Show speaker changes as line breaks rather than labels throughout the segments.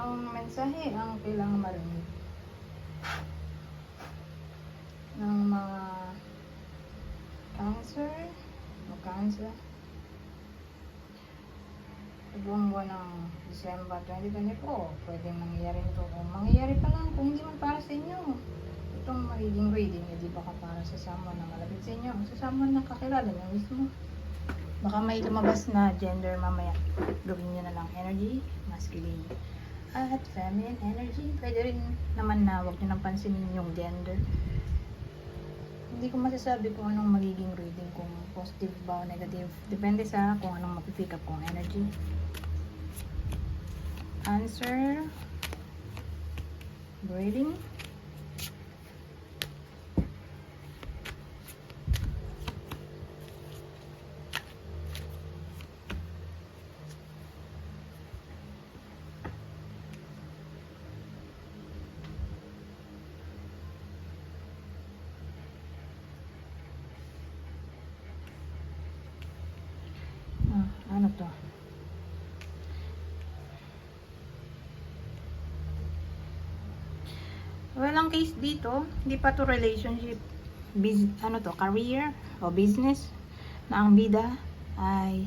Anong mensahe ang kailangan marinig ng mga Cancer o Cancer sa buong buwan ng December 2024? Pwedeng mangyayari ito kung mangyayari pa lang kung hindi man para sa inyo. Itong magiging reading, hindi baka para sa someone na malapit sa inyo, sa someone na kakilala nyo mismo. Baka may lumabas na gender mamaya. Gawin nyo na lang energy, masculine at feminine energy. Pwede rin naman na huwag nyo nang pansinin yung gender. Hindi ko masasabi kung anong magiging reading, kung positive ba o negative. Depende sa kung anong mapipick up kong energy. Answer. Reading. Ano to? Walang case dito. Hindi pa to relationship. Ano to? Career o business na ang bida ay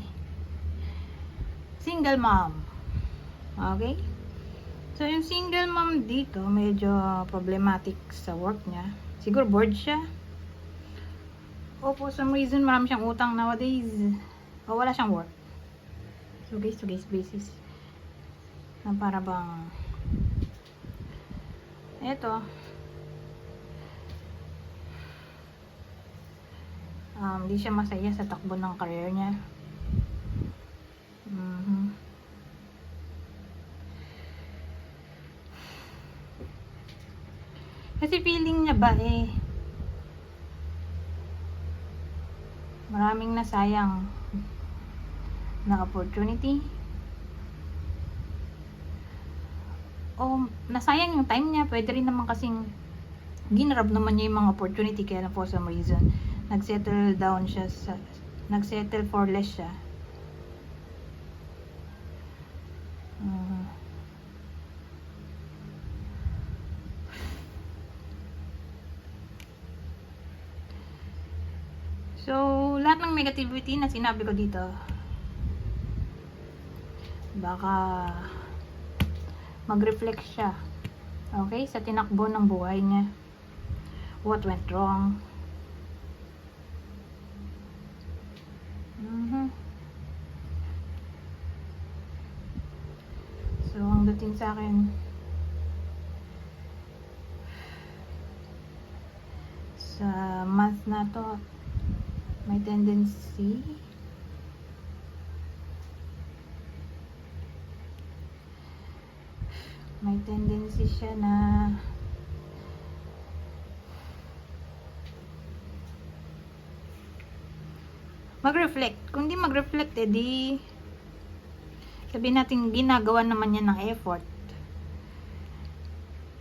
single mom. Okay? So, yung single mom dito, medyo problematic sa work niya. Siguro bored siya. O for some reason, marami siyang utang nowadays. O wala siyang work. So, case to case basis. Na para bang eto, di siya masaya sa takbo ng career niya. Kasi feeling niya ba maraming nasayang na opportunity. O nasayang yung time niya. Pwede rin naman kasing ginrab naman niya yung mga opportunity, kaya lang for some reason nagsettle down siya nagsettle for less siya. So lahat ng negativity na sinabi ko dito, baka mag-reflect siya, okay, sa tinakbo ng buhay niya. What went wrong? So, ang dating sa akin, sa month na to, may tendency siya na mag-reflect. Kung di mag-reflect, di sabihin natin ginagawa naman niya ng effort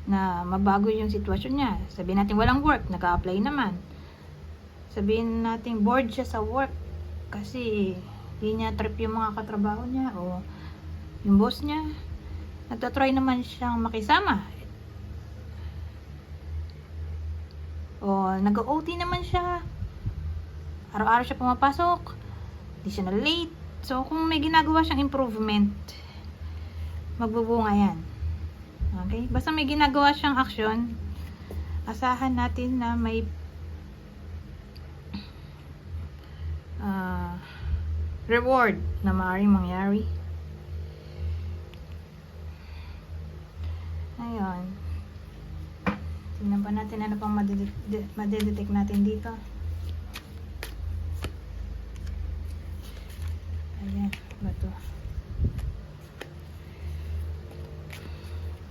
na mabago yung sitwasyon niya. Sabihin natin walang work, nag-a-apply naman. Sabihin natin bored siya sa work kasi di niya trip yung mga katrabaho niya o yung boss niya. Nagtatry naman siyang makisama. O nag-OT naman siya. Araw-araw siya pumapasok. Di siya na late. So, kung may ginagawa siyang improvement, magbubunga yan. Okay? Basta may ginagawa siyang action, asahan natin na may reward na maaaring mangyari. Ayun. Tingnan pa natin ano pang madedetect natin dito. Ayan, bato.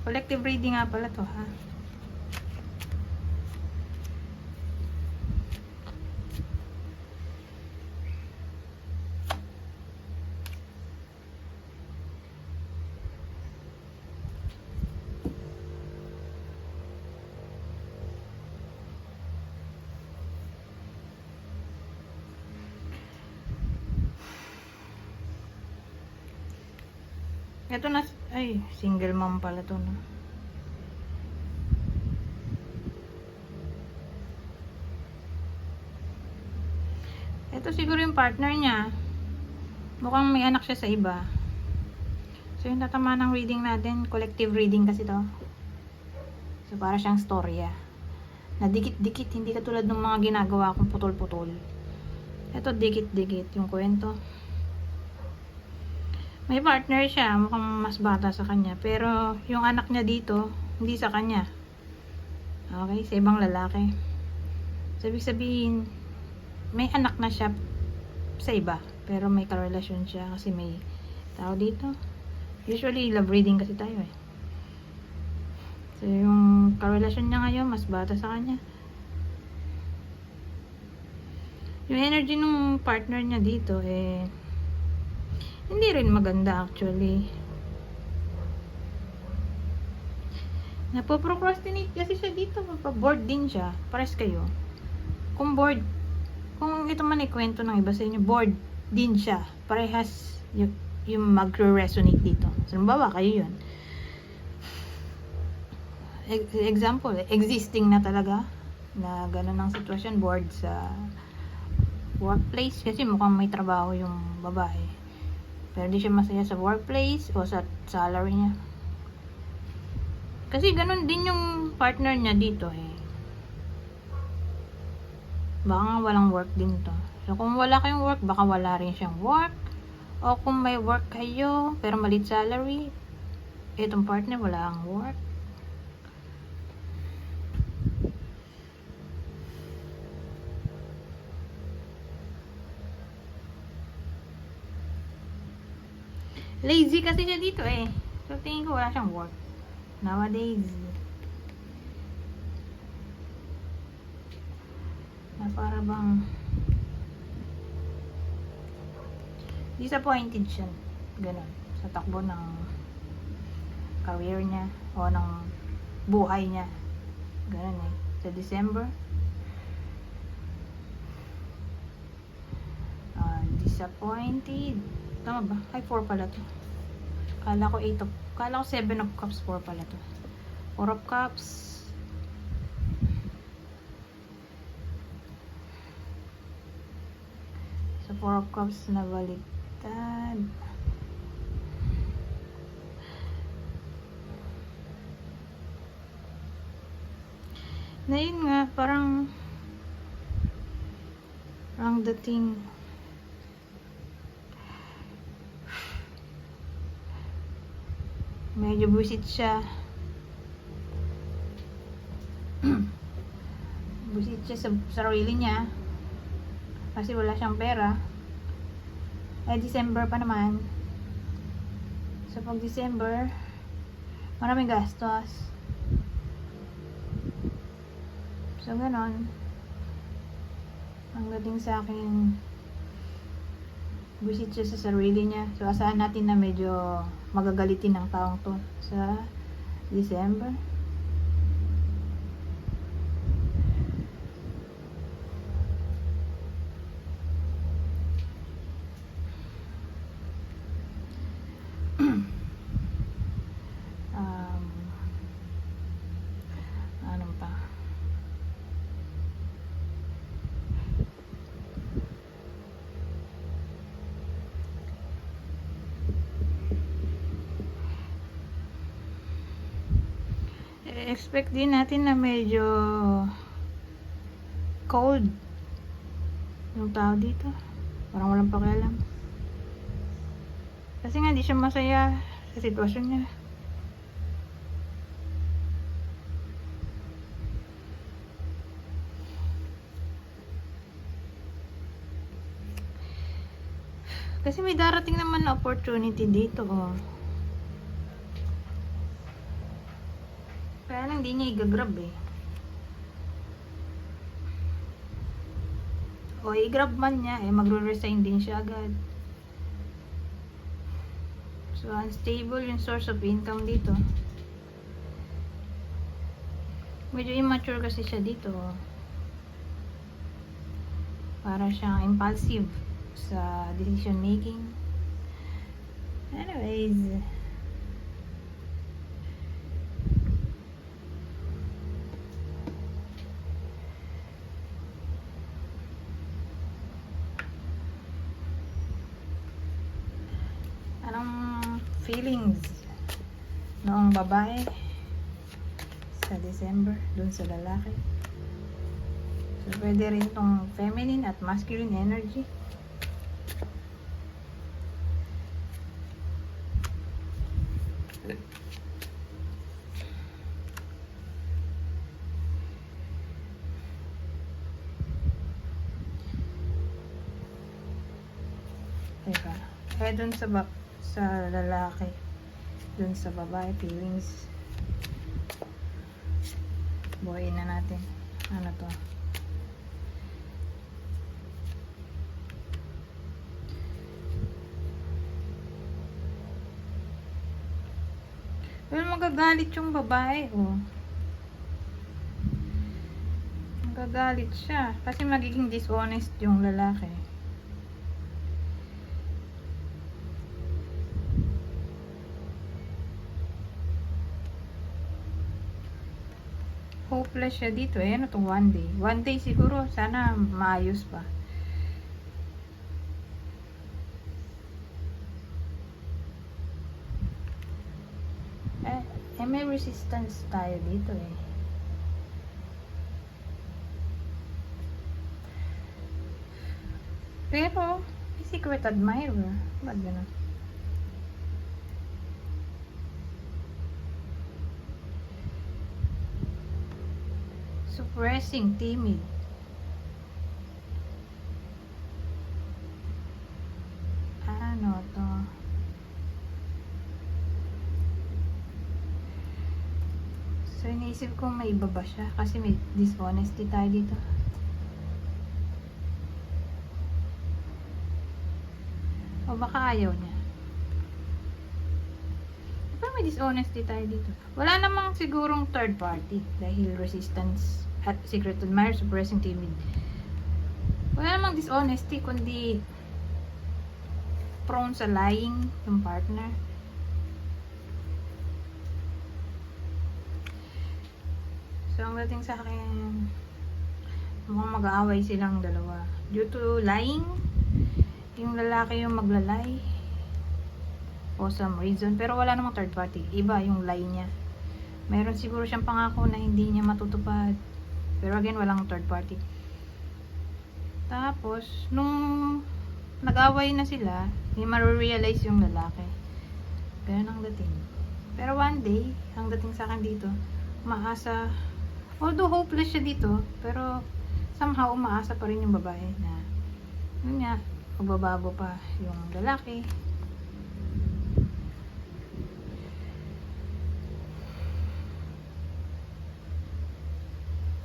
Collective reading nga pala to, ha? Ito na, ay, single mom pala to, no? Ito siguro yung partner niya. Mukhang may anak siya sa iba. So, yung tatama ng reading natin, collective reading kasi to. So, para siyang storya. Na dikit-dikit, hindi katulad ng mga ginagawa kong putol-putol. Ito, dikit-dikit yung kwento. May partner siya, mukhang mas bata sa kanya. Pero, yung anak niya dito, hindi sa kanya. Okay, sa ibang lalaki. So, ibig sabihin, may anak na siya sa iba. Pero may karelasyon siya kasi may tao dito. Usually, love reading kasi tayo eh. So, yung karelasyon niya ngayon, mas bata sa kanya. Yung energy ng partner niya dito, eh, hindi rin maganda actually. Napoprocrastinate kasi siya dito. Bored din siya. Pares kayo. Kung bored, kung ito man ay kwento ng iba sa inyo, bored din siya. Parehas yung magre-resonate dito. So, bawa kayo yun. Example, existing na talaga na gano'n ang sitwasyon, bored sa workplace kasi mukhang may trabaho yung babae. Pero di siya masaya sa workplace o sa salary niya. Kasi gano'n din yung partner niya dito eh. Baka nga walang work din to. So kung wala kayong work, baka wala rin siyang work. O kung may work kayo, pero malit salary, itong partner wala ang work. Lazy kasi siya dito eh. So tingin ko wala siyang work nowadays. Na para bang disappointed siya. Ganun. Sa takbo ng career niya o ng buhay niya. Ganun eh. Sa December. Disappointed. Tama ba? Ay, 4 pala to. Kala ko 7 of cups, 4 pala to. 4 of cups. So, 4 of cups na baliktad. Na yun nga, parang dating medyo buwisit siya. Buwisit siya sa sarili niya kasi wala siyang pera. Ay, December pa naman. So, pag December, maraming gastos. So, ganon. Ang dating sa akin, buwisit siya sa sarili niya. So, asahan natin na medyo magagalitin ng taong to sa December. Ano pa? Expect din natin na medyo cold yung tao dito. Parang walang pakialam. Kasi nga di siya masaya sa sitwasyon niya. Kasi may darating naman na opportunity dito, oh. Kaya lang di niya i-grab eh. O i-grab man niya eh, magre-resign din siya agad. So unstable yung source of income dito. Medyo immature kasi siya dito. Para siyang impulsive sa decision making. Anyways, feelings noong babae sa December dun sa lalaki. So, pwede rin itong feminine at masculine energy. Teka. Eh, dun sa lalaki, dun sa babae, feelings. Buhayin na natin. Ano to? Well, magagalit yung babae, oh. Magagalit siya. Kasi magiging dishonest yung lalaki. Hopeless siya dito, eh. Ano to, one day? One day siguro, sana maayos pa. May resistance tayo dito, eh. Pero, may secret admirer. Ba't gano'n? Suppressing, timid. Ano to? So, iniisip ko may iba ba siya? Kasi may dishonesty tayo dito. O baka ayaw niya. Pero may dishonesty tayo dito. Wala namang sigurong third party. Dahil resistance at secret admirer, suppressing, timid. Wala namang dishonesty, kundi prone sa lying yung partner. So, ang dating sa akin, mukhang mag-aaway silang dalawa. Due to lying, yung lalaki yung maglalay. For some reason. Pero wala namang third party. Iba yung lie niya. Meron siguro siyang pangako na hindi niya matutupad. Pero again, walang third party. Tapos, nung nag-away na sila, hindi ma-realize yung lalaki. Ganun ang dating. Pero one day, ang dating sa akin dito, umaasa, although hopeless siya dito, pero somehow umaasa pa rin yung babae na yun nga, magbabago pa yung lalaki.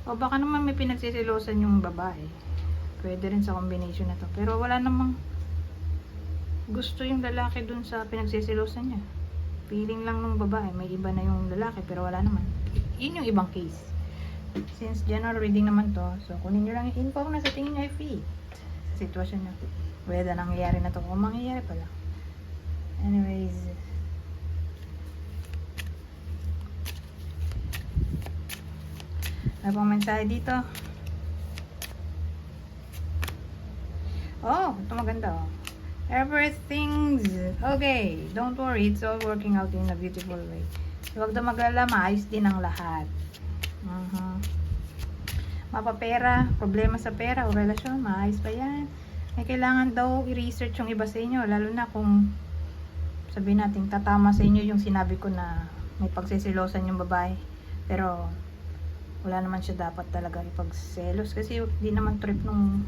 O baka naman may pinagsisilosan yung babae. Pwede rin sa combination na to. Pero wala namang gusto yung lalaki dun sa pinagsisilosan niya. Feeling lang ng babae, may iba na yung lalaki, pero wala naman. Yun yung ibang case. Since general reading naman to, so kunin nyo lang yung info na sa tingin nyo ay fit sa sitwasyon nyo. Whether nangyayari na to o mangyayari pala. Anyways, ano pang mensahe dito? Oh, ito maganda, oh. Everything's okay. Don't worry, it's all working out in a beautiful way. Huwag na mag-alala, maayos din ang lahat. Mapapera, problema sa pera o relasyon, maayos pa yan. May kailangan daw i-research yung iba sa inyo, lalo na kung sabihin natin tatama sa inyo yung sinabi ko na may pagsisilosan yung babae, pero wala naman siya dapat talaga ipagselos kasi hindi naman trip nung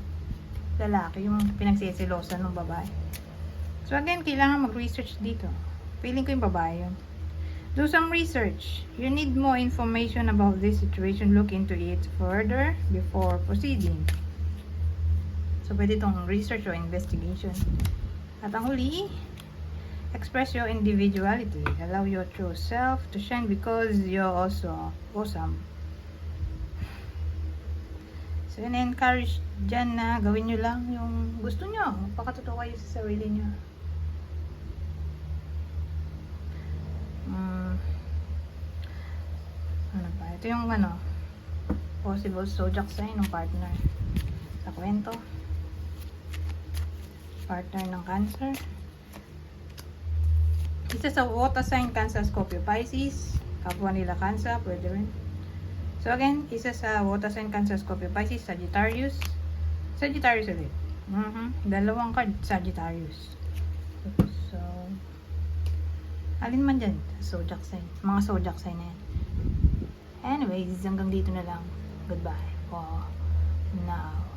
lalaki yung pinagsisilosan ng babae. So again, kailangan mag-research dito. Feeling ko yung babae yun. Do some research. You need more information about this situation. Look into it further before proceeding. So, pwede itong research o investigation. At ang huli, express your individuality. Allow your true self to shine because you're also awesome. So, in-encourage dyan na gawin nyo lang yung gusto nyo. Magpakatotoo kayo sa sarili nyo. Ano pa? Ito yung possible zodiac sign ng partner sa kwento. Partner ng Cancer. Isa sa water sign, Cancer, Scorpio, Pisces. Kapwa nila Cancer, pwede rin. So again, isa sa water sign, Cancer, Scorpio, Pisces, Sagittarius. Sagittarius ulit. Dalawang card, Sagittarius. So, alin man dyan, zodiac sign. Mga zodiac sign na yan. Anyways, hanggang dito na lang. Goodbye for now.